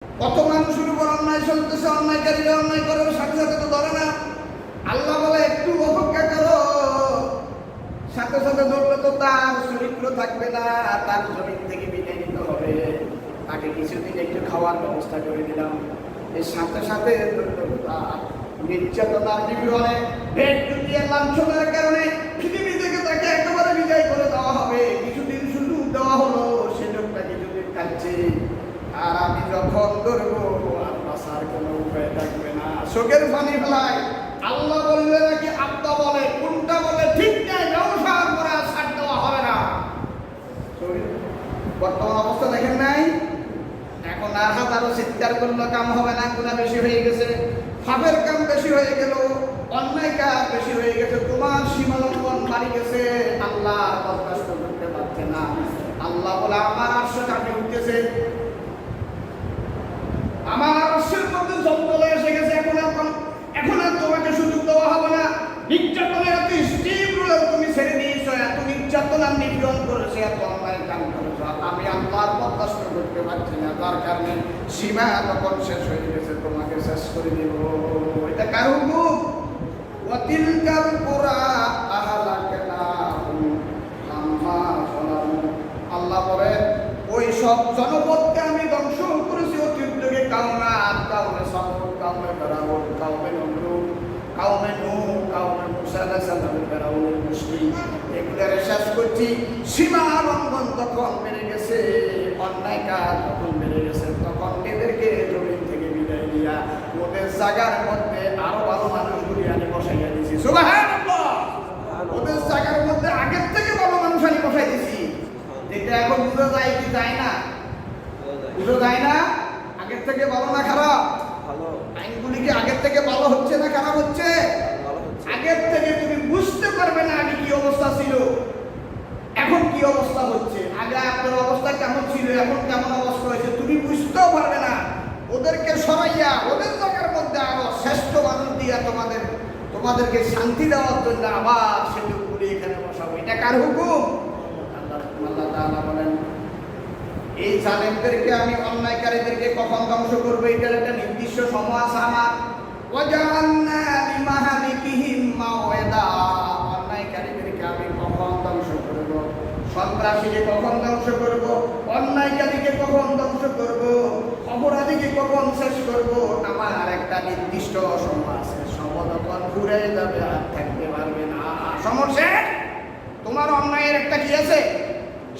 কত মানুষের উপর অন্যায় চলতেছে, অন্যায়কারীরা অন্যায় করার সাথে সাথে তো ধরে না। আল্লাহ বলে একটু অপেক্ষা করো, সাথে সাথে ধরলে তো তার চরিত্র থাকবে না, তার জমিন থেকে বিদায় নিতে হবে। তাকে কিছুদিন একটু খাওয়ার ব্যবস্থা করে দিলাম, এর সাথে সাথে নির্যাতনার বিবরণে ভেট দিয়ে লাঞ্ছনার কারণে পৃথিবী থেকে তাকে একেবারে বিদায় করে দেওয়া হবে। কিছুদিন শুধু দেওয়া হলো, সে লোকটা কিছুদিন কাটছে, আর আমি যখন ধরবো আর বাঁচার কোনো উপায় থাকবে না, চোখের পানি ফেলায়। আল্লাহ বললে নাকি আব্বা বলে, কোনটা বলে ঠিক নাই, ব্যবসার করে আর ছাড় দেওয়া হবে না। বর্তমান অবস্থা দেখেন নাই? এখন আর হাজারো চিৎকার করলে কাম হবে না, গুনাহ বেশি হয়ে গেছে, পাপের কাম বেশি হয়ে গেল, অন্যায় কাজ বেশি হয়ে গেছে, তোমার সীমালঙ্ঘন বাড়ি গেছে, আল্লাহ বরদাস্ত করতে পারছে না। আল্লাহ বলে আমার আরশ কাঁপে উঠতেছে, আমার আরশের মধ্যে জল এসে গেছে। এখন আর তোমাকে সুযোগ দেওয়া হবে না। নির্যাতনের এত স্টিম রোলার তুমি ছেড়ে দিয়েছো, এত নির্যাতন আর নিপীড়ন করেছে, এত অন্যায় কাম করেছো, আমি আল্লাহর বরদাস্ত করতে পারছি না। তার কারণে সীমা তখন শেষ হয়ে গেছে, তোমাকে শেষ করে দেব। এটা কার হুকুম? ওয়াতিলকাল কুরা আহলাকনাহুম লাম্মা যালামু। আল্লাহ বলেন ওই সব জনপদকে আমি ধ্বংস করেছি অতীতে, কাউমে আদ, কাউমে সামুদ, কাউমে ফিরআউন, কাউমে নমরুদ, কাউমে নূহ, কাউমে মূসা আলাইহিস সালামের ফিরআউনের মুশরিক, এগুলোর শেষ করছি। সীমা লঙ্ঘন তখন বেড়ে গেছে, অন্যায় কাজ তখন বেড়ে গেছে, তখন এদেরকে জমিন থেকে বিদায় দিয়া ওদের জায়গার মধ্যে আরো ভালো মানুষগুলি আনি বসাইয়া দিয়েছি। সুবহানাল্লাহ! ওদের জায়গার মধ্যে আগের থেকে ভালো মানুষ আনি বসাই দিয়েছি। এটা এখন বুঝা যায় কি যায় না? বুঝা যায় না? আগের থেকে ভালো না খারাপ? আইনগুলি কি আগের থেকে ভালো হচ্ছে না খারাপ হচ্ছে? আগের থেকে তুমি বুঝতে পারবে না আগে কি অবস্থা ছিল, এখন কি অবস্থা হচ্ছে। আগে আপনার অবস্থা কেমন ছিল, এখন কেমন অবস্থা হয়েছে তুমি বুঝতেও পারবে না। ওদেরকে সরাইয়া ওদের জায়গার মধ্যে আরো শ্রেষ্ঠ মানুষ দিয়া তোমাদেরকে শান্তি দেওয়ার জন্য আবার সেগুলি এখানে বসাবো। এটা কার হুকুম? আল্লাহ তাআলা বলেন এই জালেমদেরকে, আমি অন্যায়কারীদেরকে কখন ধ্বংস করবো এটার একটা নির্দিষ্ট সময় আছে আমার। ওয়াজআলনা লিমাহালিকিহিম মাওয়াদা। অন্যায়কারীদেরকে আমি কখন ধ্বংস করব, সন্ত্রাসীকে কখন ধ্বংস করব, অন্যায়কারীকে কখন ধ্বংস করব, অপরাধীকে কখন শেষ করব, আমার একটা নির্দিষ্ট সময় আছে। সময় তখন ঘুরে যাবে, আর থাকতে পারবে না। সমস্যা তোমার অন্যায়ের একটা কি আছে?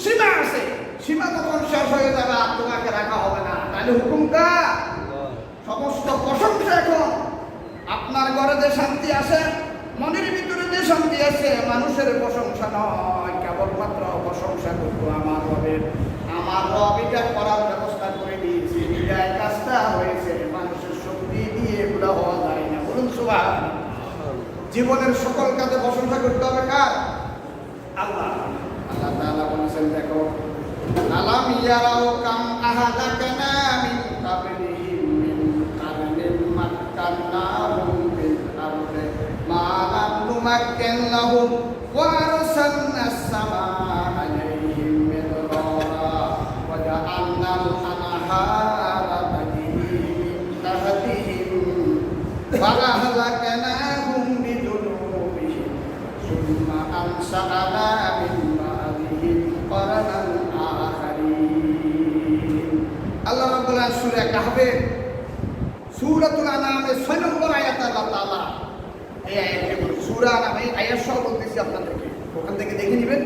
সীমা আছে। সীমা তখন শেষ হয়ে যাবে, আর তোমাকে রাখা হবে না। তাহলে হুকুম কার? সমস্ত প্রশংসা এখন আপনার ঘরে যে শান্তি আছে, মনের ভিতরে যে শান্তি আছে, মানুষের প্রশংসা নয়, কেবলমাত্র প্রশংসা করবো আমার রবের। আমার রব এটা করার ব্যবস্থা করে দিয়েছে, এটা কাজটা হয়েছে। মানুষের শক্তি দিয়ে এগুলো হওয়া যায় না। বলুন সুবহানাল্লাহ। জীবনের সকল কাজে প্রশংসা করতে হবে কার? আল্লাহ। আল্লাহ তাআলা বলেছেন, দেখো আলাম ইয়ারাও কাম আহালাকনা মিন কাবলিহিম মিন কারনিন মাক্কান্নাহুম ফিল আরদি মা লাম নুমাক্কিন লাহুম ওয়া আরসালনাস সামাআ আলাইহিম মিদরারা ওয়া জাআলনাল আনহারা তাজরি মিন তাহতিহিম ওয়া আহলাকনাহুম বিযুনুবিহিম সুম্মা আনশা'না মিন বা'দিহিম কারনান আখারিন। আল্লাহ রাব্বুল আলামিন সূরা কাহফের সূরাতুল আনআমের 6 নম্বর আয়াতে আল্লাহ তাআলা এই আয়াতটি বলেন। সূরা নামে আয়াত সহ বলতেছি আপনাদেরকে, ওখান থেকে দেখে নেবেন।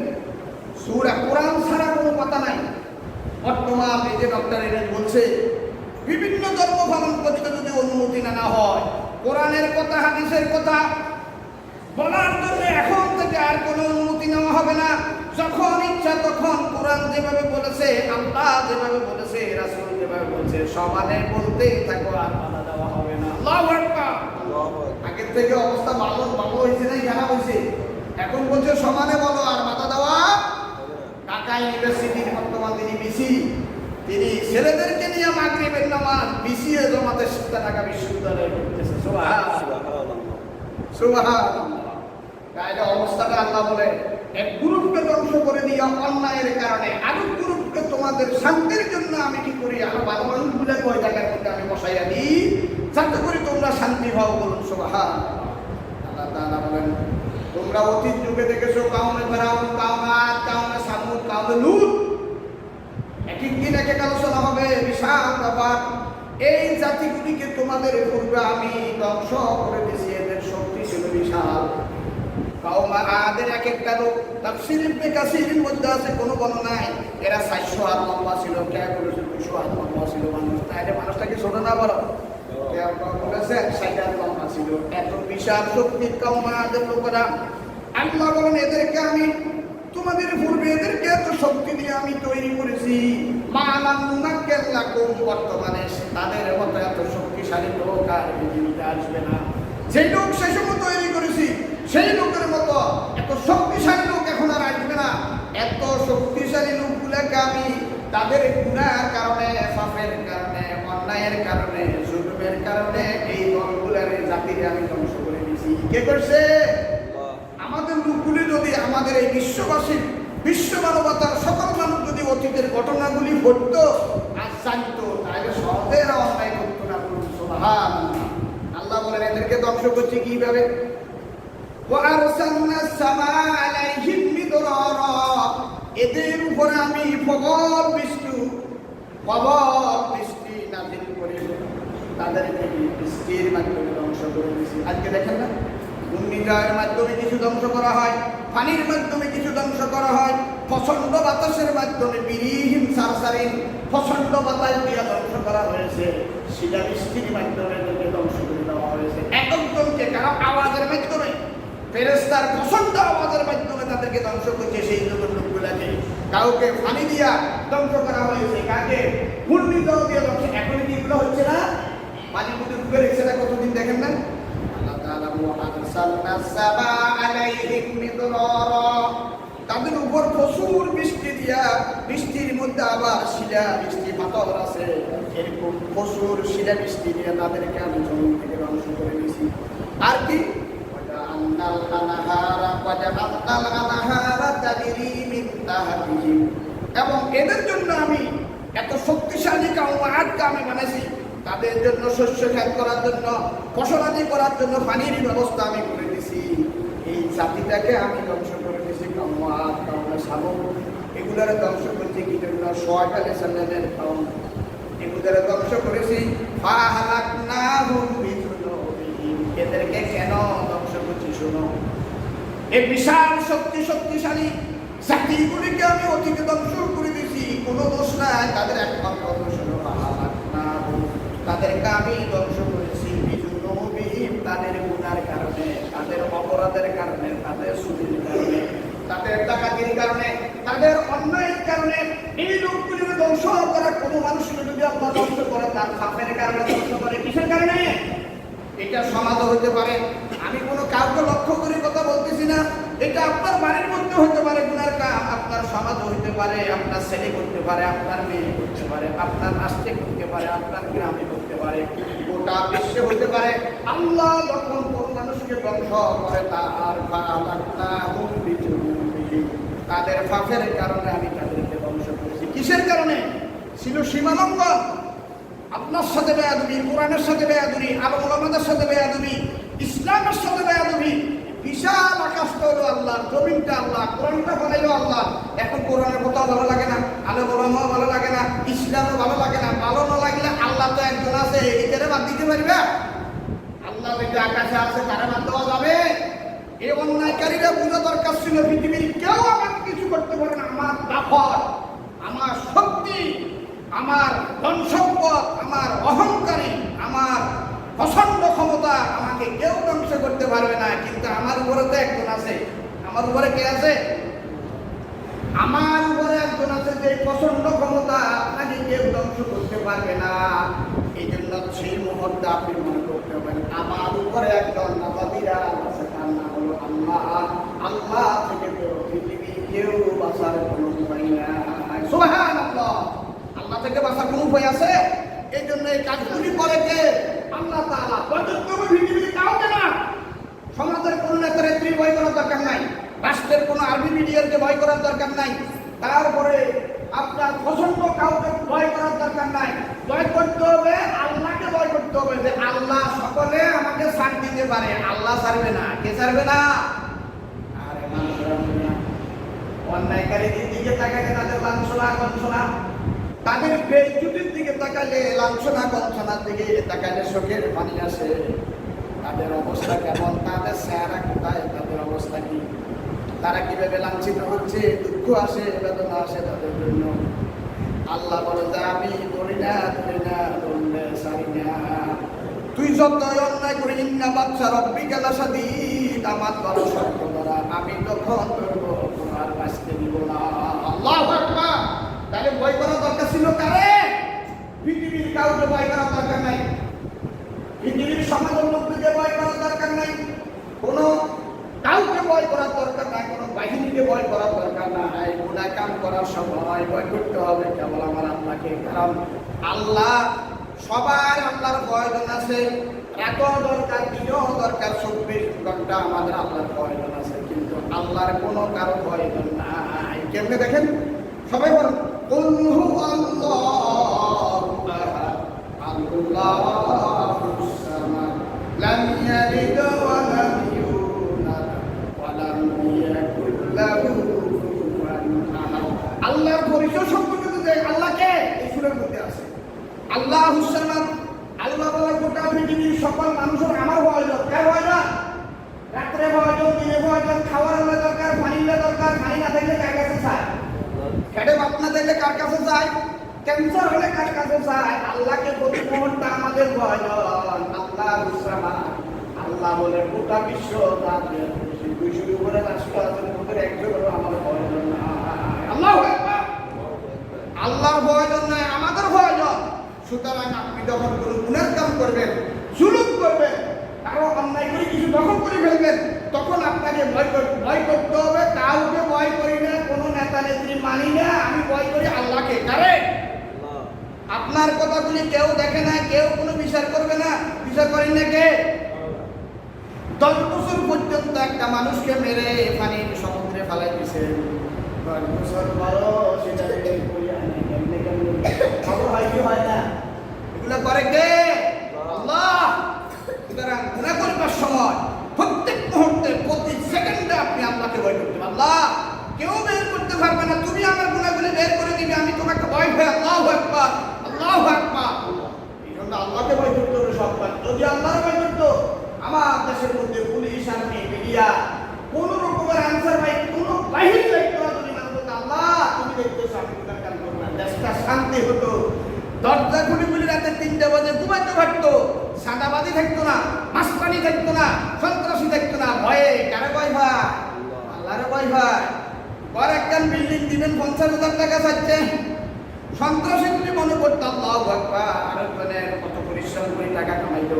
সূরা কোরআন ছাড়া কোনো কথা নাই। বর্তমান এই যে ডক্টর ইরাজ বলছে বিভিন্ন ধর্ম পালন করতে যদি অনুমতি না হয়, কোরআনের কথা হাদিসের কথা বলার জন্য এখন থেকে আর কোনো অনুমতি নেওয়া হবে না। যখন ইচ্ছা তখন কোরআন যেভাবে বলেছে, আল্লাহ যেভাবে বলেছে, রাসূল যেভাবে বলেছে, সমানে বলতেই থাকো, আর বাধা দেওয়া হবে না। আল্লাহু আকবার। আগের থেকে অবস্থা ভালো হয়েছে না খারাপ হয়েছে? এখন বলছে সমানে বলো, আর বাধা দেওয়া। ঢাকা ইউনিভার্সিটির বর্তমান তিনি বিসি, তিনি ছেলেদেরকে নিয়ে মাগরিবের নামাজ বিসিএ জমাতে ঢাকা বিশ্ববিদ্যালয়ে করতেছে। সুবহানাল্লাহ, সুবহানাল্লাহ। অবস্থাটা আল্লাহ বলে এক গ্রুপকে ধ্বংস করে দিয়া অন্যায়ের কারণে আরেক গ্রুপকে তোমাদের শান্তির জন্য আমি কি করি, আরো ভালো মানুষগুলো ওই জায়গার মধ্যে আমি বসাইয়া দিই, যাতে করে তোমরা শান্তি হও। বলুন সুবহানাল্লাহ। আল্লাহ তাআলা বলেন, তোমরা অতীত যুগে দেখেছো কাউমে ফেরাউন, কাউমে আদ, কাউমে সামুদ, কাউমে লূত, এক এক দিন এক এক আলোচনা হবে, বিশাল ব্যাপার। এই জাতিগুলিকে তোমাদের পূর্বে আমি ধ্বংস করে দিয়েছি, এদের শক্তি ছিল বিশাল। কাউমে আদের এক একটা লোক, তাফসীর ইবনে কাসীরের মধ্যে আছে কোনো বর্ণনায় এরা 400 হাত লম্বা ছিল, কেউ বলেছে 200 হাত লম্বা ছিল। মানুষ তাইলে মানুষটাকে ছোট না বলো, কেউ বলেছে 60 হাত লম্বা ছিল। এত বিশাল শক্তির কাউমে আদের লোকেরা। আল্লাহ বলেন, এদেরকে আমি তোমাদের পূর্বে এদেরকে এত শক্তি দিয়ে আমি তৈরি করেছি, মালাম মুনাক্কেল লাকুম, বর্তমানে তাদের মতো এত শক্তিশালী লোক আর পৃথিবীতে আসবে না। সেই লোক সেই সময় তৈরি করেছি, সেই লোকের মতো এত শক্তিশালী লোক এখন আর আসবে না। এত শক্তিশালী লোকগুলোকে আমি তাদের গুনাহের কারণে, পাপের কারণে, অন্যায়ের কারণে, জুলুমের কারণে এই দলগুলোর জাতিকে আমি ধ্বংস করে দিয়েছি। কে করছে? আমাদের লোকগুলি যদি আমাদের এই বিশ্ববাসী, বিশ্ব মানবতার সকল মানুষ যদি অতীতের ঘটনাগুলি ঘটত আর জানতো, তাহলে সহজে এরা অন্যায় করতো না। সুবহানাল্লাহ। আল্লাহ বলেন, এদেরকে ধ্বংস করছে কিভাবে? এদের উপরে আমি প্রবল বৃষ্টি নাযিল করি, তাদেরকে বৃষ্টির মাধ্যমে ধ্বংস করে দিয়েছি। আজকে দেখেন না, ঘূর্ণিঝড়ের মাধ্যমে কিছু ধ্বংস করা হয়, পানির মাধ্যমে কিছু ধ্বংস করা হয়, প্রচন্ড বাতাসের মাধ্যমে বিরিহীন সারসারিন প্রচন্ড বাতাস দিয়ে ধ্বংস করা হয়েছে, শিলাবৃষ্টির মাধ্যমে ধ্বংস করে দেওয়া হয়েছে। একজনকে কারো আওয়াজের মাধ্যমে, ফেরেশতার প্রচন্ড আওয়াজের মাধ্যমে তাদেরকে ধ্বংস করছে। সেই লোকগুলাকে কাউকে পানি দিয়া ধ্বংস করা হয়েছে, কাকে ঘূর্ণিঝড় দিয়ে ধ্বংস। এখন কি এগুলো হচ্ছে না? পানি মধ্যে ডুবে রেখেছে না কতদিন, দেখেন না? তাদের উপর প্রচুর বৃষ্টি দিয়া, বৃষ্টির মধ্যে আবার শিলা বৃষ্টি, পাথর আছে, এরকম প্রচুর শিলা বৃষ্টি দিয়ে তাদেরকে আমি জমিন থেকে ধ্বংস করে দিয়েছি। আর কি, এবং এদের জন্য আমি এত শক্তিশালী কাউমে আদকে আমি বানাইছি, তাদের জন্য শস্য ক্ষেত করার জন্য, ফসলাদি করার জন্য পানির ব্যবস্থা আমি করে দিছি। এই জাতিটাকে আমি ধ্বংস করে দিয়েছি। কাউমে আদ, কাউমে সামুদ, এগুলোর ধ্বংস করছি কি জন্য? শুআয়ব আলাইহিস সালামের কওম, এগুলোর ধ্বংস করেছি। ফাহালাকনাহুম বিযুনুবিহিম, এদেরকে কেন ধ্বংস করছি শোনো। এই বিশাল শক্তিশালী জাতিগুলিকে আমি অতীতে ধ্বংস করে দিয়েছি, কোনো দোষ নাই, তাদের একমাত্র দোষ হলো ফাহালাকনাহুম, তাদেরকে আমি ধ্বংস করেছি বিযুনুবিহিম, তাদের গুনার কারণে, তাদের অপরাধের কারণে, তাদের সুদের কারণে, তাদের ডাকাতির কারণে, তাদের অন্যায়ের কারণে। এই লোকগুলিকে ধ্বংস করা কোনো মানুষকে যদি আল্লাহ ধ্বংস করে, তার পাপের কারণে ধ্বংস করে। কিসের কারণে? এটা সমাজ হতে পারে, আমি কোনো কাউকে লক্ষ্য করে কথা বলতেছি না, এটা আপনার বাড়ির মধ্যে হতে পারে গুনার কাজ, আপনার সমাজ হতে পারে, আপনার ছেলে করতে পারে, আপনার মেয়ে করতে পারে, আপনার রাষ্ট্রে করতে পারে, আপনার গ্রামে করতে পারে, গোটা বিশ্বে হতে পারে। আল্লাহ যখন কোন মানুষকে ধ্বংস করে, তাদের পাপের কারণে আমি তাদেরকে ধ্বংস করেছি। কিসের কারণে? ছিল সীমালঙ্ঘন, আপনার সাথে বেয়াদবি, কোরআনের সাথে বেয়াদবি, আলেম ওলামাদের সাথে বেয়াদবি, ইসলামের সাথে বেয়াদবি। বিশাল আকাশটা হলো আল্লাহ, জমিনটা আল্লাহ, কোরআনটা বানাইলো আল্লাহ। এখন কোরআনের কথা ভালো লাগে না, আলেম ওলামাও ভালো লাগে না, ইসলামও ভালো লাগে না। ভালো না লাগলে আল্লাহ তো একজন আছে, এটারে বাদ দিতে পারবে? আল্লাহ যদি আকাশে আছে, তারা বাদ দেওয়া যাবে? এই অন্যায়কারীরা বুঝা দরকার ছিল, পৃথিবীর কেউ আমাকে কিছু করতে পারে না। আমার দাপট, আমার শক্তি, আমার ধন সম্পদ, আমার অহংকারী, আমার প্রচন্ড ক্ষমতা, আমাকে কেউ ধ্বংস করতে পারবে না। কিন্তু আমার উপরে তো একজন আছে। আমার উপরে কে আছে? আমার উপরে একজন আছে যে প্রচন্ড ক্ষমতা, আপনাকে কেউ ধ্বংস করতে পারবে না। এই জন্য সেই মুহূর্তে আপনি মনে করতে হবেন, আমার উপরে একজন নাবাদিরা আছে, তার নাম হলো আল্লাহ। আল্লাহ থেকে তো পৃথিবীর কেউ বাঁচার কোনো উপায় নাই। সুবহানাল্লাহ। আল্লাহ থেকে বাঁচার কোনো উপায় আছে? এই জন্য এই কাজগুলি করে কে? আল্লাহ তাআলা। পৃথিবীর কাউকে না, সমাজের কোনো নেতা-নেত্রী ভয় করার দরকার নাই, রাষ্ট্রের কোনো আর্মি মিডিয়ারকে ভয় করার দরকার নাই। তারপরে আপনার পছন্দ কাউকে ভয় করার দরকার নাই। ভয় করতে হবে আল্লাহকে, ভয় করতে হবে যে আল্লাহ সকলে আমাকে ছাড় দিতে পারে, আল্লাহ ছাড়বে না। কে ছাড়বে না? আরে মানুষরা অন্যায়কারীদের দিকে তাকালে তাদের লাঞ্ছনা গঞ্জনা, তাদের বেইজ্জতির দিকে তাকালে লাঞ্ছনা গঞ্জনার দিকে তাকালে চোখের পানি আসে। তাদের অবস্থা কেমন, তাদের চেহারা কোথায়, তাদের অবস্থা কি, তারা কিভাবে লাঞ্ছিত হচ্ছে, দুঃখ আসে, বেদনা আসে তাদের জন্য। আল্লাহ বলে যে আমি ধরি না ধরলে সারি না। তুই যতই অন্যায় করে ইন্না বাচ্চা রব্বি গেলা সাদিদ, আমার বড় শক্ত ধরা, আমি তখন ধরবো, তোমার বাঁচতে দিব না। আল্লাহু আকবার। তাহলে ভয় করার দরকার ছিল কারে? পৃথিবীর কাউকে ভয় করার দরকার নাই, পৃথিবীর সমাজের লোককে ভয় করার দরকার নাই, কোনো কাউকে ভয় করার দরকার নাই, কোনো বাহিনীকে ভয় করার দরকার নাই। গুনাহ কাম করার সময় ভয় করতে হবে কেবল আমার আল্লাহকে। কারণ আল্লাহ, সবার আল্লাহর প্রয়োজন আছে, রাতও দরকার, দিনও দরকার, 24 ঘন্টা আমাদের আল্লাহর প্রয়োজন আছে, কিন্তু আল্লাহর কোনো কারো প্রয়োজন নাই। কেমনে দেখেন সবাই বলেন, কুল হুয়াল্লাহু আহাদ, আল্লাহুস সামাদ, লাম ইয়ালিদ ওয়া লাম ইউলাদ ওয়া লাম ইয়াকুল লাহু কুফুয়ান আহাদ। আল্লাহর পরিচয় সম্পর্কে যে আল্লাহকে এই সূরার মধ্যে আছে। আল্লাহুস সামাদ, আল্লাহ বলে গোটা পৃথিবীর সকল মানুষের আমার প্রয়োজন। কার প্রয়োজন? রাত্রে প্রয়োজন, দিনে প্রয়োজন, খাওয়ার হলে দরকার, পানি হলে দরকার। পানি না থাকলে কার কাছে চায়? খেটে ভাত না দিলে কার কাছে যায়? ক্যান্সার হলে কার কাছে যায়? আল্লাহকে প্রতি মুহূর্তে আমাদের প্রয়োজন। আল্লাহুস সামাদ, আল্লাহ বলে গোটা বিশ্ব তাদের 200 উপরে রাষ্ট্র আছে, ওদের একজনেরও আমার প্রয়োজন নাই। আল্লাহু আকবার। আল্লাহর প্রয়োজন নাই, আমাদের প্রয়োজন। সুতরাং আপনি যখন কোনো গুনাহ কাম করবেন, জুলুম করবেন, কারো অন্যায় করে কিছু দখল করে ফেলবেন, তখন আপনাকে ভয় করতে হবে। কাউকে ভয় করি না, কোনো নেতা নেত্রী মানি না, আমি ভয় করি আল্লাহকে। কারে? আপনার কথাগুলি কেউ দেখে না, কেউ কোনো বিচার করবে না। বিচার করেন না কে? 10 বছর পর্যন্ত একটা মানুষকে মেরে পানির সমুদ্রে ফেলাই দিয়েছেন। 10 বছর বয়স, সেটা খবর হয় কি হয় না? এগুলো করে কে? আল্লাহ। সুতরাং গুনাহ করবার সময় প্রত্যেক মুহূর্তে, প্রতি সেকেন্ডে আপনি আল্লাহকে ভয় করতে হবে। আল্লাহ, কেউ বের করতে পারবে না, তুমি আমার গুনাহগুলো বের করে দিবে, আমি তোমাকে ভয় ভয়। আল্লাহু আকবার, আল্লাহু আকবার। এই জন্য আল্লাহকে ভয় করতে হবে সববার। যদি আল্লাহর ভয় করতো, আমার দেশের মধ্যে পুলিশ, আর্মি, মিডিয়া কোন রকমের আনসার ভাই, কোন বাহিনী দায়িত্ব যদি না করতো, আল্লাহ তুমি দেখতেছো আমি গুনাহ কাজ করব না, দেশটা শান্তি হতো। দরজা খুলে খুলে রাতে 3টা বাজে ঘুমাইতে পারতো, সাদাবাজি থাকতো না, মাস্তানি থাকতো না, সন্ত্রাসী থাকতো না। ভয়ে কারে ভয় ভাই? আল্লাহরে ভয় ভাই। বড় একখান বিল্ডিং দিবেন, 50,000 টাকা চাচ্ছে। সন্ত্রাসী তুমি মনে করতো, আল্লাহু আকবার, আরেকজনের কত পরিশ্রম করে টাকা কামাইলো,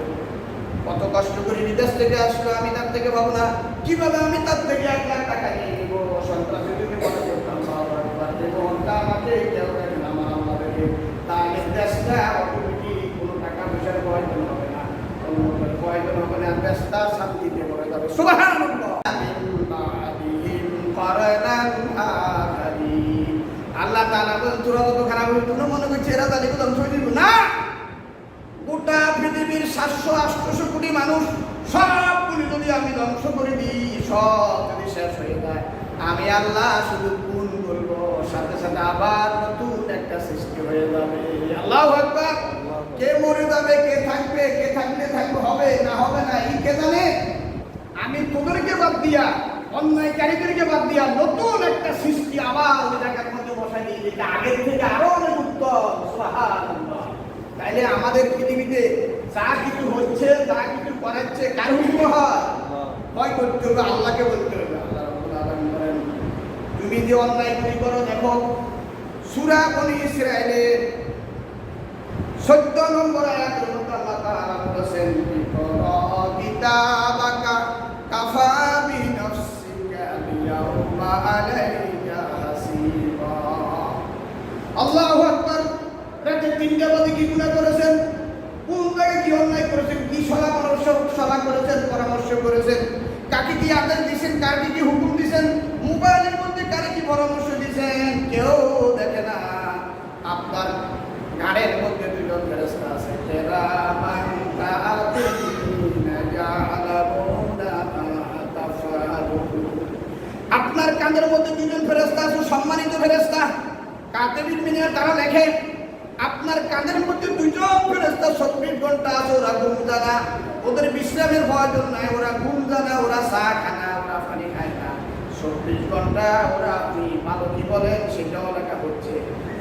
কত কষ্ট করে বিদেশ থেকে আসলো, আমি তার থেকে ভাবো না কিভাবে আমি তার থেকে 1 লাখ টাকা নিয়ে নিবো। সন্ত্রাসী তুমি মনে করতাম, আল্লাহু আকবার, জীবনটা আমাকে কেউ দেখে না, আমার আল্লাহ দেখে। তাহলে দেশটা অটোমেটিক কোনো টাকা পয়সার প্রয়োজন হবে না, কোনো প্রয়োজন হবে না, দেশটা শান্তিতে ভরে যাবে। সুবহানাল্লাহ। আল্লাহ তাআলা বলেন, তোরা কত খারাপ হইতো না, মনে করছে এরা তাদেরকে ধ্বংস হয়ে দিব না। গোটা পৃথিবীর 700-800 কোটি মানুষ সবগুলি যদি আমি ধ্বংস করে দিই, সব যদি শেষ হয়ে যায়, আমি আল্লাহ শুধু গুণ বলবো, সাথে সাথে আবার নতুন একটা সৃষ্টি হয়ে যাবে। আল্লাহু আকবার। কে মরে যাবে, কে থাকবে, কে থাকলে থাকবে, হবে না হবে না, এই কে জানে? আমি তোদেরকে বাদ দিয়া, অন্যায়কারীদেরকে বাদ দিয়া নতুন একটা সৃষ্টি আবার ওই জায়গার মধ্যে বসাই দিই, যেটা আগের থেকে আরো অনেক উত্তম। সুবহানাল্লাহ। তাইলে আমাদের পৃথিবীতে যা কিছু হচ্ছে, যা কিছু করাচ্ছে, কার হুকুম হয়? ভয় করতে হবে, আল্লাহকে বলতে হবে। আল্লাহ রাব্বুল আলামিন বলেন, তুমি যে অন্যায় করো, দেখো সূরা বনী ইসরাঈলের 14 নম্বর আয়াতের মধ্যে আল্লাহ তাআলা বলেছেন, কিতাবাকা কাফা বিনাফসিকা আল-ইয়াওমা আলাইকা হাসিবা। আল্লাহু আকবার। রাতে 3টা বাজে কি গুনাহ করেছেন, কোন জায়গায় কি অন্যায় করেছেন, কি সলা করেছেন, পরামর্শ করেছেন, কাকে কি আদেশ দিয়েছেন, কাকে কি হুকুম দিয়েছেন, মোবাইলের মধ্যে কারে কি পরামর্শ দিয়েছেন, কেউ দেখে না। ফেরেশতা কাতিবুল মিনার তারা লেখে আপনার কাঁধের মধ্যে দুইজন ফেরেশতা 24 ঘন্টা আছে, ওরা ঘুম যায় না, ওদের বিশ্রামের প্রয়োজন নাই, ওরা ঘুম যায় না, ওরা চা খায় না, ওরা পানি খায় না, 24 ঘন্টা ওরা আপনি ভালো কি বলেন সেটাও লেখা হচ্ছে,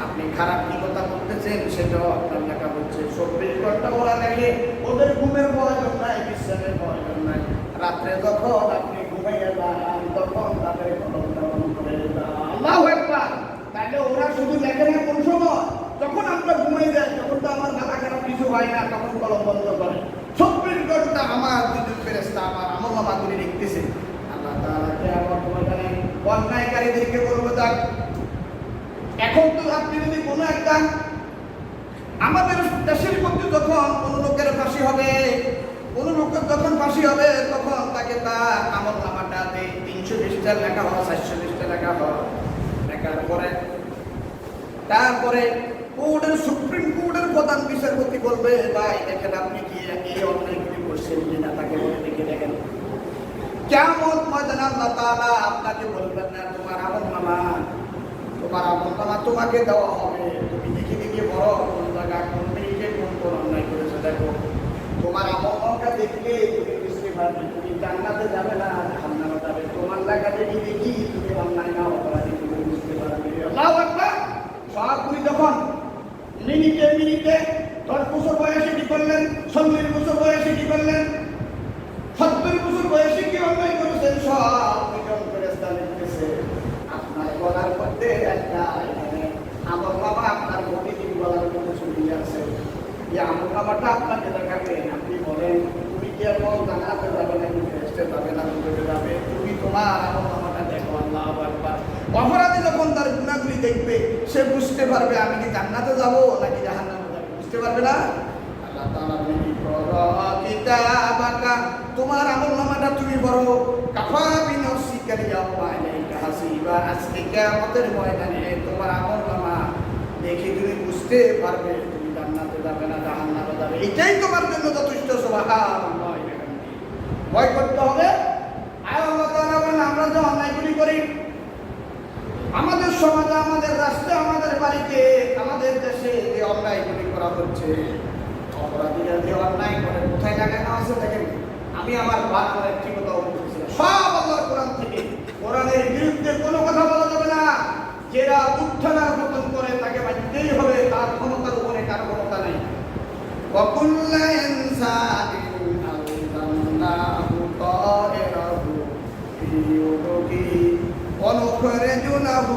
আপনি খারাপ কি কথা বলতেছেন সেটাও আপনার লেখা হচ্ছে। 24 ঘন্টা ওরা লেখে, ওদের ঘুমের প্রয়োজন নাই, বিশ্রামের প্রয়োজন নাই। রাত্রে যখন আপনি ঘুমাইয়া যান তখন তাদের কলমটা বন্ধ করে দেন। আল্লাহু আকবার। তাহলে ওরা শুধু লেখে না কোন সময়? যখন আমরা ঘুমাই যাই তখন তো আমার মাথা খারাপ কিছু হয় না, তখন কলম বন্ধ করে। 24 ঘন্টা আমার দুজন ফেরেশতা আমার আমলনামা করে লিখতেছে। আল্লাহ তাআলা কিয়ামত ময়দানে অন্যায়কারীদেরকে বলবে দেখ, এখন তো আপনি যদি কোনো একটা আমাদের দেশের মধ্যে যখন কোনো লোকের ফাঁসি হবে, কোনো লোকের যখন ফাঁসি হবে তখন তাকে তার আমলনামাটাতে 320টা লেখা হয়, 420টা লেখা হয়। লেখার পরে তারপরে কোর্টের সুপ্রিম কোর্টের প্রধান বিচারপতি বলবে ভাই দেখেন আপনি কি এই অন্যায়গুলি করছেন কিনা, তাকে বলে দেখে দেখেন। কিয়ামত ময়দানে আল্লাহ তাআলা আপনাকে বলবেন না তোমার আমলনামা তোমাকে দেওয়া হবে, তুমি দেখে দেখে বড় কোন জায়গা কোন মিনিটে কোন অন্যায় করেছো দেখো। তোমার আমলনামাটা দেখলে তুমি বুঝতে পারবে তুমি জান্নাতে যাবে না জাহান্নামে যাবে। তোমার লেখা দেখে দেখি তুমি অন্যায় না অপরাধী তুমি বুঝতে পারবে। আল্লাহু আকবার। সবগুলি যখন মিনিটে মিনিটে 10 বছর বয়সে কি করলেন, 40 বছর বয়সে কি করলেন, 70 বছর বয়সে কি অন্যায় করেছেন, সব নিজন ফেরেশতা লিখতেছে। আপনার গলার মধ্যে একটা এখানে আমলনামা আপনার প্রতিদিন গলার মধ্যে ছড়িয়ে আছে। এই আমলনামাটা আপনাকে দেখাবেন, আপনি বলেন তুমি কি এখন জান্নাতে যাবে না ফেরেশতা যাবে না দুটোতে যাবে, তুমি তোমার আমলনামাটা দেখো। আল্লাহু আকবার। অপরাধী যখন তার গুনাহগুলি দেখবে সে বুঝতে পারবে আমি কি জান্নাতে যাব নাকি জাহান্নামে যাব, বুঝতে পারবে না। আল্লাহ তাআলা কিতাবাকা তোমার আমলনামাটা তুমি বড় কাফা বিনফসিকা ইয়াউমা আলাইকা হাসিবা। আজকে কিয়ামতের ময়দানে তোমার আমলনামা দেখে তুমি বুঝতে পারবে তুমি জান্নাতে যাবে না জাহান্নামে যাবে, এটাই তোমার জন্য যথেষ্ট। সুবহানাল্লাহ। ভয় করতে হবে। আর আল্লাহ তাআলা বলেন আমরা যে অন্যায়গুলি করি আমাদের সমাজে, আমাদের রাষ্ট্রে, আমাদের বাড়িতে, আমাদের দেশে যে অন্যায়গুলি করা হচ্ছে, অপরাধীরা যে অন্যায় করে কোথায় লাগানো আছে দেখেন। আমি আমার বারবার একটি কথা বলতেছিলাম, সব আল্লাহর কোরআন থেকে। কোরআনের বিরুদ্ধে কোনো কথা বলা যাবে না। যারা উত্থানের পতন করে তাকে বাঁচতেই হবে, তার ক্ষমতার উপরে কারো ক্ষমতা নেই। وَكُلَّ إِنسَانٍ أَلْزَمْنَاهُ طَائِرَهُ فِي عُنُقِهِ وَنُخْرِجُ لَهُ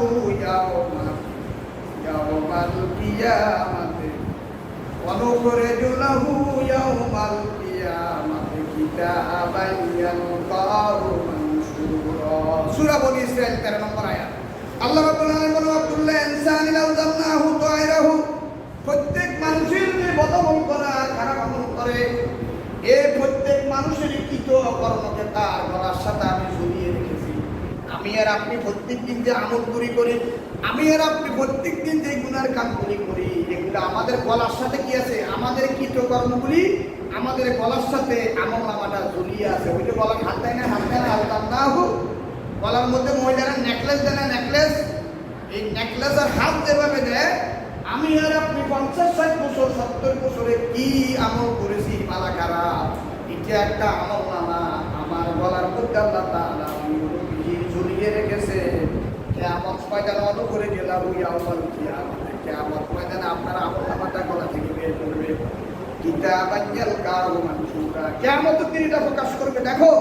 يَوْمَ الْقِيَامَةِ كِتَابًا يَلْقَاهُ مَنشُورًا। সূরা বনী ইসরাঈল 13 নম্বর আয়াত। আল্লাহ রাব্বুল আলামিন বলেন ওয়াকুল্লু ইনসানিন আলজামনাহু তায়রাহু। প্রত্যেক মানুষের যে বদমল করা খারাপ আমল করে এই প্রত্যেক মানুষের কৃত কর্মকে তার গলার সাথে আমি ঝুলিয়ে রেখেছি। আমি আর আপনি প্রত্যেকদিন যে আমলগুলি করি, আমি আর আপনি প্রত্যেকদিন যে গুনার কাজগুলি করি, এগুলো আমাদের গলার সাথে কি আছে, আমাদের কৃত কর্মগুলি আমাদের গলার সাথে আমলনামাটা ঝুলিয়ে আছে। ওই যে গলার হাত দেয় না, হাত দেয় না, আলজামনাহু। গলার মধ্যে মহিলারা নেকলেস দেয় না, নেকলেস। এই নেকলেস আর হাত যেভাবে দেয়, আমি আর আপনি 50-60 বছর 70 বছরে কি আমল করেছি মালা খারাপ, এটা একটা আমলনামা আমার গলার মধ্যে আল্লাহ তাআলা ঝুলিয়ে রেখেছে। কিয়ামত ময়দানে অন করে গেলাম ইয়াউমাল কিয়ামত। কিয়ামত ময়দানে আপনার আমলনামাটা গলা থেকে বের করবে। কিতাবান ইয়ালকাহু মানশুরা। কিয়ামতের দিন এটা প্রকাশ করবে। দেখো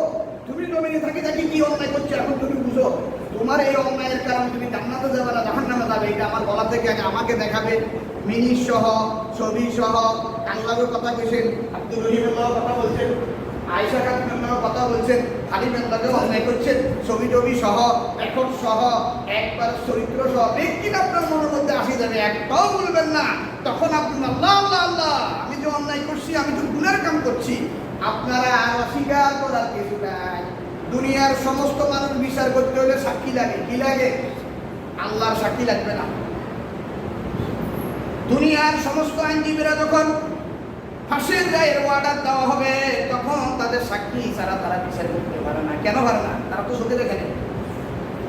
তুমি জমিনে থাকি কি অন্যায় করছো, এখন তুমি বুঝো তোমার এই অন্যায়ের কারণে তুমি জান্নাতে যাবে না জাহান্নামে যাবে। এটা আমার গলা থেকে আগে আমাকে দেখাবে। মিনিট সহ, ছবি সহ, কাংলাবের কথা বলছেন, আব্দুল রহিমুল্লাহ কথা বলছেন, আয়েশা খাতুনের কথা বলছেন, হালিমের অন্যায় করছেন, ছবি টবি সহ, রেকর্ড সহ, একবার চরিত্র সহ ব্যক্তি আপনার মনের মধ্যে আসে যাবে। একটাও বলবেন না। তখন আপনি আল্লাহ আল্লাহ আল্লাহ আমি যে অন্যায় করছি, আমি তো গুনার কাম করছি। আপনারা আর অস্বীকার করার কিছু নাই। দুনিয়ার সমস্ত মানুষ বিচার করতে হলে সাক্ষী লাগে। কি লাগে? আল্লাহর সাক্ষী লাগবে না। দুনিয়ার সমস্ত আইনজীবীরা যখন ফাঁসির রায়ের অর্ডার দেওয়া হবে তখন তাদের সাক্ষী ছাড়া তারা বিচার করতে পারে না। কেন পারে না? তারা তো চোখে দেখে নেই।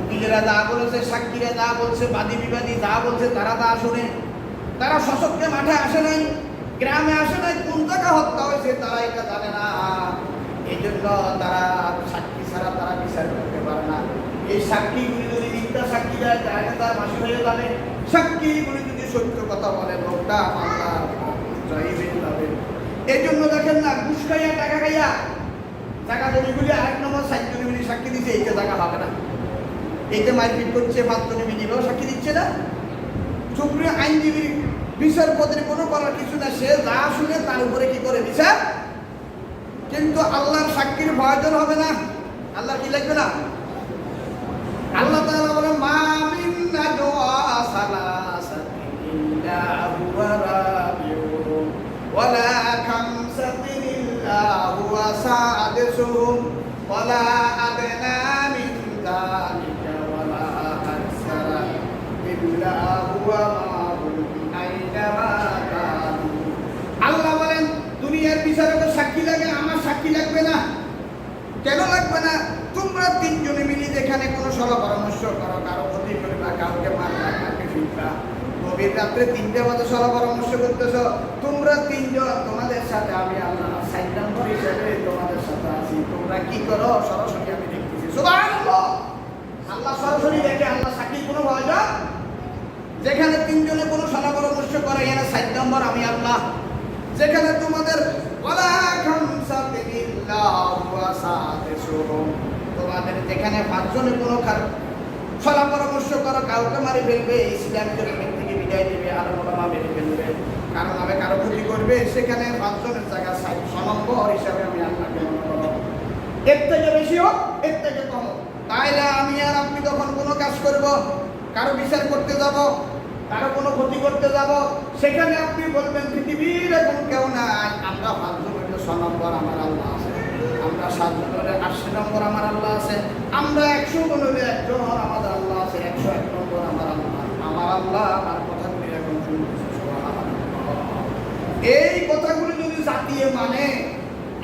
উকিলেরা যা বলেছে, সাক্ষীরা যা বলছে, বাদী বিবাদী যা বলছে তারা তা শুনে। তারা সশক্তে মাঠে আসে নাই, গ্রামে আসে নাই, কোন জায়গা হত্যা হয়েছে তারা এটা জানে না। এই জন্য তারা সাক্ষী ছাড়া তারা বিচার করতে পারে না। এই সাক্ষীগুলি যদি মিথ্যা সাক্ষী দেয় তাহলে তার ফাঁসি হয়ে যাবে। সাক্ষীগুলি যদি সত্য কথা বলে লোকটা মামলা জয়ী হয়ে যাবে। এই জন্য দেখেন না, ঘুষ খাইয়া টাকা খাইয়া টাকা জমিগুলি আরেক নম্বর সাক্ষী সাক্ষী দিচ্ছে, এইটা টাকা হবে না। এইটা মারপিট করছে, মাত্রী দিলেও সাক্ষী দিচ্ছে না। সুপ্রিম আইনজীবীর বিচারপতির কোনো করার কিছু না, সে যা শুনে তার উপরে কি করে বিচার। কিন্তু আল্লাহর সাক্ষীর প্রয়োজন হবে না। আল্লাহ কি লাগবে না? আল্লাহ তাআলা বলেন মা মিন নাজওয়া সালাসাতিন ইল্লা হুয়া রাবিউহুম ওয়ালা খামসাতিন ইল্লা হুয়া সাদিসুহুম ওয়ালা আদনা মিন যালিকা ওয়ালা আকসারা ইল্লা হুয়া মা'হুম আইনামা কানু। আল্লাহ বলেন দুনিয়ার বিচারকের সাক্ষী লাগে, আমার সাক্ষী লাগবে না। কেন লাগবে না? তোমরা তিনজনে মিলে যেখানে কোনো সলা পরামর্শ করো, কারো ক্ষতি করবা, কাউকে মারবা, কাউকে ফিরবা, গভীর রাত্রে 3টে বাজে সলা পরামর্শ করতেছ, তোমরা তিনজন, তোমাদের সাথে আমি আল্লাহ 4 নম্বর হিসেবে তোমাদের সাথে আছি। তোমরা কি করো সরাসরি আমি দেখতেছি। সুবহানাল্লাহ! আল্লাহ সরাসরি দেখে, আল্লাহ সাক্ষীর কোনো প্রয়োজন। যেখানে তিনজনে কোনো সলা পরামর্শ করে এখানে 4 নম্বর আমি আল্লাহ। যেখানে তোমাদের ওয়ালা খামসাতিন ইল্লা হুয়া সাদিসুহুম, তোমাদের যেখানে 5 জনে কোনো সলা পরামর্শ করো, কাউকে মারি ফেলবে, ইসলাম জমিন থেকে বিদায় দেবে, আর ওলামা মেরে ফেলবে, কারণ আমি কারো ক্ষতি করবে, সেখানে 5 জনের জায়গা 6 নম্বর হিসাবে আমি আল্লাহকে মনে করব। এর থেকে বেশি হোক, এর থেকে কম হোক, তাইলে আমি আর আপনি যখন কোনো কাজ করব, কারো বিচার করতে যাব, কারো কোনো ক্ষতি করতে যাব, সেখানে আপনি বলবেন পৃথিবীর এখন কেউ নাই, আমরা 5 জন হইলে 6 নম্বর আমার আল্লাহ আছে, আমরা 7 জন হলে 80 নম্বর আমার আল্লাহ আছে, আমরা 100 জন হলে 1 জন আমাদের আল্লাহ আছে, 101 নম্বর আমার আল্লাহ। আমার আল্লাহ আমার কথাগুলি এখন শুনতেছে। এই কথাগুলি যদি জাতিয়ে মানে,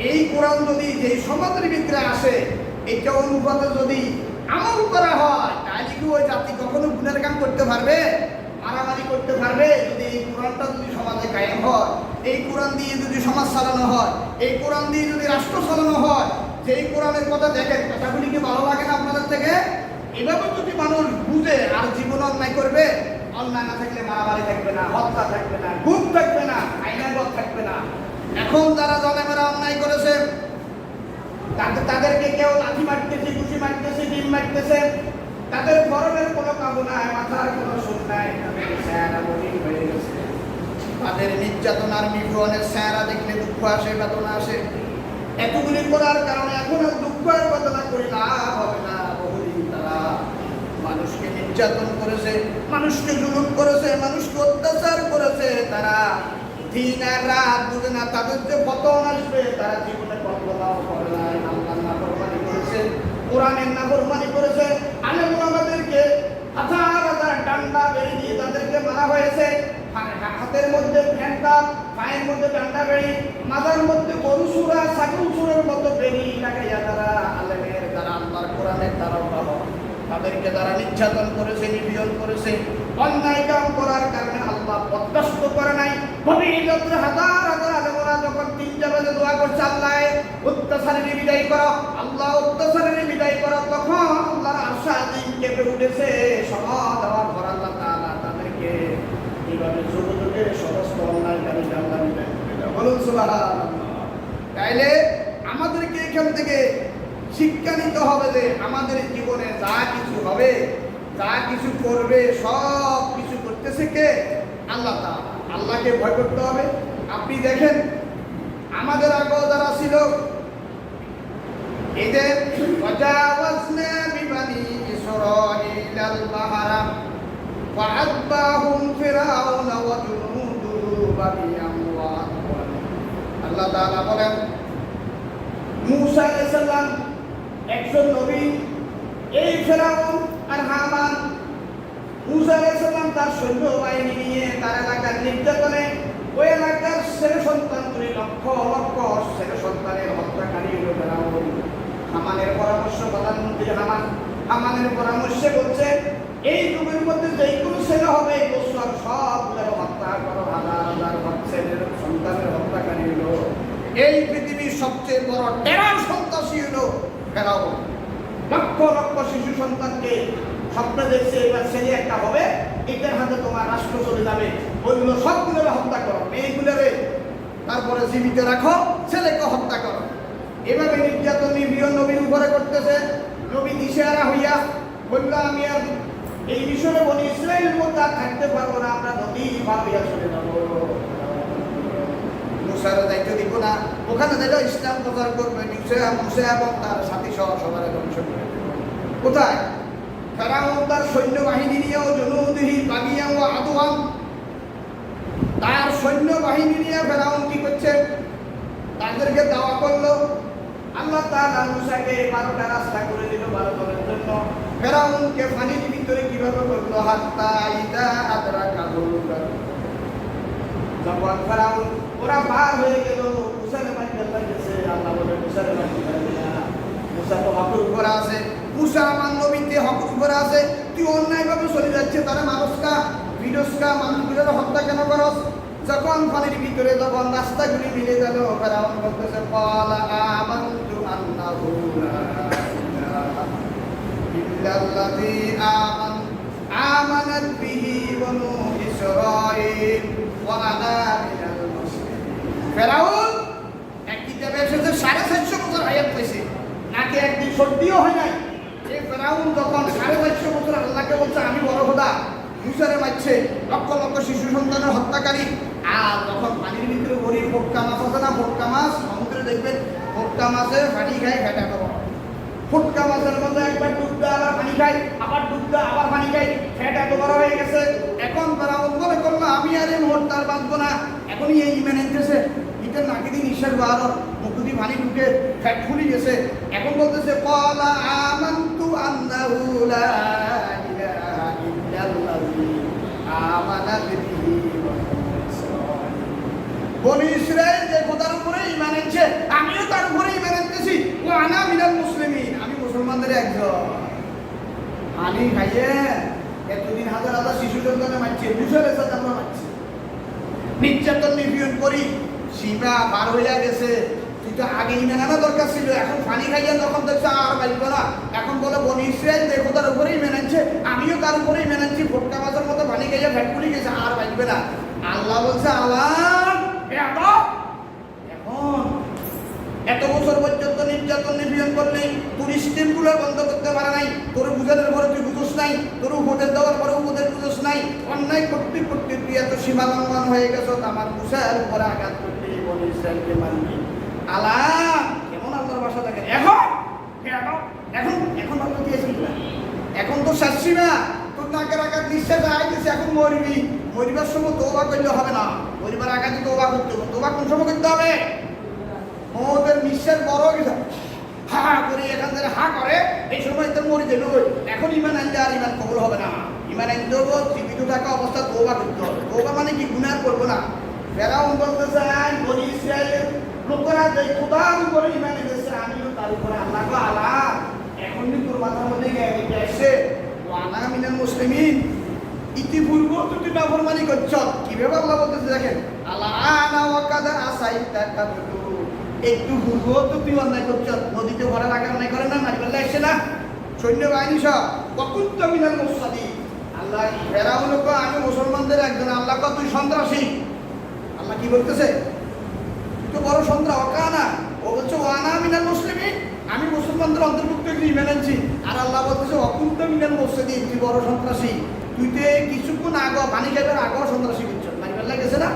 এই কোরআন যদি যেই সমাজের ভিতরে আসে, এটা অনুপাতে যদি আমল করা হয়, তাহলে কি ওই জাতি কখনো গুণের কাম করতে পারবে, মারামারি করতে পারবে? যদি এই কোরআনটা যদি সমাজে কায়েম হয়, এই কোরআন দিয়ে যদি সমাজ চালানো হয়, এই কোরআন দিয়ে যদি রাষ্ট্র চালানো হয়, যেই কোরআনের কথা দেখেন, কথাগুলি কি ভালো লাগে না আপনাদের থেকে? এভাবে যদি মানুষ বুঝে আর জীবনে অন্যায় করবে, অন্যায় না থাকলে মারামারি থাকবে না, হত্যা থাকবে না, গুম থাকবে না, আইনাগত থাকবে না। এখন যারা জালেমেরা অন্যায় করেছে, তাদেরকে কেউ লাঠি মারতেছে, ঘুষি মারতেছে, ডিম মারতেছে, তাদের গরমের কোনো কাবু নাই, মাথার কোনো সুখ নাই, তাদের চেহারা মলিন হয়ে গেছে। তাদের নির্যাতনার নিপীড়নের চেহারা দেখলে দুঃখ আসে, বেদনা আসে। এতগুলি করার কারণে এখন আর দুঃখ আর বেদনা করে লাভ হবে না। বহুদিন তারা মানুষকে নির্যাতন করেছে, মানুষকে জুলুম করেছে, মানুষকে অত্যাচার করেছে। তারা দিন আর রাত বুঝে না, তাদের যে পতন আসবে তারা জীবনে কল্পনাও করে নাই। আল্লাহর নাফরমানি করেছে, কোরআনের নাফরমানি করেছে, আলেম ওলামাদেরকে হাজার হাজার ডান্ডা বেড়ি দিয়ে তাদেরকে মারা হয়েছে। হাতের মধ্যে ফ্যানটা, পায়ের মধ্যে ডান্ডা বেড়ি, মাথার মধ্যে গরু সুরা, ছাগল সুরের মতো বেড়ি লাগাইয়া তারা আলেমের, তারা আল্লাহর কোরআনের তারাও পাবো, তাদেরকে তারা নির্যাতন করেছে, নিপীড়ন করেছে। অন্যায় কাম করার কারণে আল্লাহ বরদাস্ত করে নাই। গভীর রাত্রে হাজার হাজার আলেমরা যখন 3টা বাজে দোয়া করছে, আল্লাহ অত্যাচারের বিদায় করো, আল্লাহ অত্যাচারের বিদায় করো, তখন আল্লাহর আরশ আজিম কেঁপে উঠেছে। সমাজ দেওয়ার পর আল্লাহ তাআলা তাদেরকে এইভাবে যুগে যুগে সমস্ত অন্যায়কারী আল্লাহ বিদায় করে দেয়। বলুন সুবহানাল্লাহ। তাইলে আমাদেরকে এখান থেকে শিক্ষা নিতে হবে যে আমাদের জীবনে যা কিছু হবে, যা কিছু করবে, সব কিছু করতেছে কে? আল্লাহ তাআলা। আল্লাহকে ভয় করতে হবে। আপনি দেখেন আমাদের আগেও যারা ছিল, এদের ওয়াজাওয়াজনা বিবানি ইসরাঈলাল বাহরা ফাআতবাহুম ফিরআউন ওয়া জুনুদুহু বাগিয়াম ওয়া আদওয়ান। আল্লাহ তাআলা বলেন মূসা আলাইহিস সালাম একজন নবী, এই ফেরাউন আর হামান, মূসা আলাইহিস সালাম তার সৈন্য বাহিনী নিয়ে তার এলাকার নির্যাতনে ওই এলাকার ছেলে সন্তানগুলি, লক্ষ লক্ষ ছেলে সন্তানের হত্যাকারী হলো ফেরাউন। হামানের পরামর্শ, প্রধানমন্ত্রী হামান, হামানের পরামর্শে বলছে এই যুগের মধ্যে যেই কোনো ছেলে হবে সবগুলো হত্যা করো, হাজার হাজার ছেলের সন্তানের হত্যাকারী হলো। এই পৃথিবীর সবচেয়ে বড় টেরার সন্ত্রাসী হলো ফেরাউন। লক্ষ লক্ষ শিশু সন্তানকে স্বপ্ন দেখছে এবার ছেলে একটা হবে, এটার হাতে তোমার রাষ্ট্র চলে যাবে, ওইগুলো সবগুলোরে হত্যা করো, মেয়েগুলোরে তারপরে জীবিত রাখো, ছেলেকে হত্যা করো। এভাবে নির্যাতন নিপীড়ন নবীর উপরে করতেছে। নবী দিশেহারা হইয়া বলল আমি আর এই মিশরে বনি ইসরায়েলের মধ্যে আর থাকতে পারবো না, আমরা নদী পার হইয়া চলে যাবো। মুসার দায়িত্ব দিব না, ওখানে দেখো ইসলাম প্রচার করবে, মুসা এবং তার সাথী সহ সবার ধ্বংস করে দেবে। কোথায়? ফেরাউন তার সৈন্যবাহিনী নিয়েও জনুদিহি বাগিয়া ও আদওয়ান, তার সৈন্যবাহিনী নিয়ে ফেরাউন কি করছে? তাদেরকে দাওয়া করলো। আল্লাহ তাআলা মুসাকে 12টা রাস্তা করে দিল 12 জনের জন্য। ফেরাউনকে পানির ভিতরে কিভাবে করলো? হাত্তা ইদা আদরাকাহুল গারক, যখন ফেরাউন ওরা পার হয়ে গেল, মুসার মাটি আল্লাহ গেছে, আল্লাহ বলে মুসার মাটি না, মুসা তো হকের উপরে আছে, মুসা আমার নবীতে হকের উপরে আছে, তুই অন্যায়ভাবে চলে যাচ্ছে, তারা মানুষকা বিরোধকা মানুষগুলোর হত্যা কেন করস? যখন পানির ভিতরে যখন রাস্তাগুলি মিলে গেল, ফেরাউন বলতেছে ক্বালা আমানতু আন্নাহু লা ইলাহা ইল্লাল্লাযী আমানাত বিহি বানু ইসরাঈল ওয়া আনা মিনাল মুসলিমিন। ফেরাউন এক কিতাবে এসেছে 450 বছর আয়াত পাইছে, নাকি একদিন সত্যিও হয় নাই। এই ফেরাউন যখন 450 বছর আল্লাহকে বলছে আমি বড় খোদা, মুসারে মারছে, লক্ষ লক্ষ শিশু সন্তানের হত্যাকারী, আর যখন পানির ভিতরে গরিব ফোটকা মাছ আছে না, ফোটকা মাছ সমুদ্রে দেখবেন, ফোটকা মাছের পানি খায় ফেটা করো, ফোটকা মাছের মধ্যে একবার ডুব দেয় আবার পানি খায়, আবার ডুব দেয় আবার পানি খায়, ফেটা এত বড় হয়ে গেছে। এখন ফেরাউন বলে করলো আমি আর এই মুহূর্তে আর বাঁচবো না, এখনই এই ইমান এনেছে, এটা নাকি দিন নিঃশ্বাস বার মুখুদি পানি ঢুকে ফ্যাট ফুলি গেছে। এখন বলতেছে ক্বালা আমানতু আন্নাহু লা ইলাহা ইল্লাল্লাযী আমানাত বিহি বনি ইসরাঈল যে খোদার উপরে ঈমান এনেছে, আমিও তার উপরে ঈমান এনেছি, ওয়া আনা মিনাল মুসলিমিন, আমি মুসলমানদের একজন। পানি খাইয়ে এতদিন হাজার হাজার শিশু সন্তানে মারছে, মুসার সাথে আমরা মারছি, নির্যাতন নিপীড়ন করি, সীমা পার হইয়া গেছে। তুই তো আগে ঈমান আনা দরকার ছিল, এখন পানি খাইয়া যখন দেখছে আর বাঁচবে না, এখন বলে বনি ইসরাঈল যে খোদার উপরে ঈমান এনেছে, আমিও তার উপরে ঈমান এনেছি, ফোটকা মাছের মতো পানি খাইয়া ফ্যাট ফুলি গেছে, আর বাঁচবে না। আল্লাহ বলছে আল্লাহ এখন এত বছর পর্যন্ত নির্যাতন নিপীড়ন করলি, তোর স্টিমগুলো বন্ধ করতে পারে নাই, তোর বুঝানোর পরে তুই বুঝোস নাই, তোর উপদেশ দেওয়ার পরে উপদেশ বুঝোস নাই, অন্যায় করতে করতে তুই এত সীমা লঙ্ঘন হয়ে গেছ, আমার মুসার উপরে আঘাত করতে বনি ইসরাঈলকে মারবি। আল্লাহ কেমন আল্লাহর বাসা থাকে এখন এখন এখন আল্লাহ দিয়েছিল না, এখন তো শাসিমা তোর নাকের আঘাত নিঃশ্বাস আইতেছে, এখন মরবি, মরিবার সময় তওবা করলে হবে না, মরিবার আঘাতে তওবা করতে হবে। তওবা কোন সময় করতে হবে? ওদের নিঃশ্বাস বড় হয়ে গেছে, হা করে এখান থেকে হা করে, এই সময় তোর মরে গেল, এখন ইমান আনলে আর ইমান কবুল হবে না। ইমান আনতে হবে জীবিত থাকা অবস্থা তওবা করতে হবে। তওবা মানে কি? গুনাহ করবো না। ফেরাউন বলতেছে বনি ইসরাঈলের লোকেরা যে খোদার উপরে ইমান এনেছে, আমিও তার উপরে। আল্লাহ গো আল্লাহ এখন তোর মাথার মধ্যে জ্ঞান আসছে, ওয়া আনা মিনাল মুসলিমিন, ইতিপূর্ব তুই নাফরমানি করছ। কিভাবে আল্লাহ বলতেছে দেখেন, আল্লাহ আনা ওয়া কাদা আসাইতা কাবলু, একটু পূর্ব তো তুই অন্যায় করছ, নদীতে ভরার আগে অন্যায় করে না, মারিবেলা এসছে না, সৈন্যবাহিনী সব ওয়াকুন্ত মিনাল মুফসাদিন। আল্লাহ ফেরাউন কো আমি মুসলমানদের একজন, আল্লাহ কো তুই সন্ত্রাসী। আল্লাহ কি বলতেছে? তো বড় সন্ত্রাস অকানা, ও বলছে ওয়ানা মিনাল মুসলিমিন, আমি মুসলমানদের অন্তর্ভুক্ত ঈমান আনছি। আর আল্লাহ বলতেছে ওয়াকুন্ত মিনাল মুফসাদিন, তুই বড় সন্ত্রাসী, তুই তো কিছুক্ষণ আগে পানি খাইবার আগেও সন্ত্রাসী করছ, মারিবেলা গেছে না।